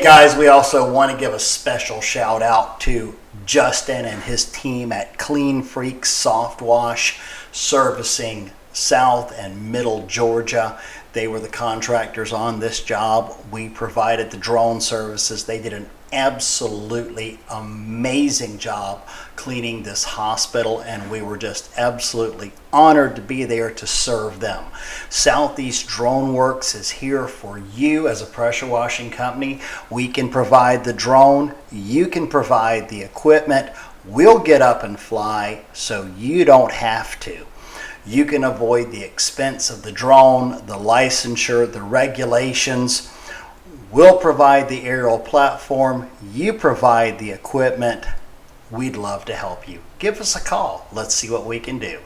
guys, we also want to give a special shout out to Justin and his team at Clean Freak Soft Wash, servicing South and Middle Georgia. They were the contractors on this job. We provided the drone services. They did an absolutely amazing job cleaning this hospital, and we were just absolutely honored to be there to serve them. Southeast Drone Works is here for you as a pressure washing company. We can provide the drone, you can provide the equipment, we'll get up and fly so you don't have to. You can avoid the expense of the drone, the licensure, the regulations. We'll provide the aerial platform. You provide the equipment. We'd love to help you. Give us a call. Let's see what we can do.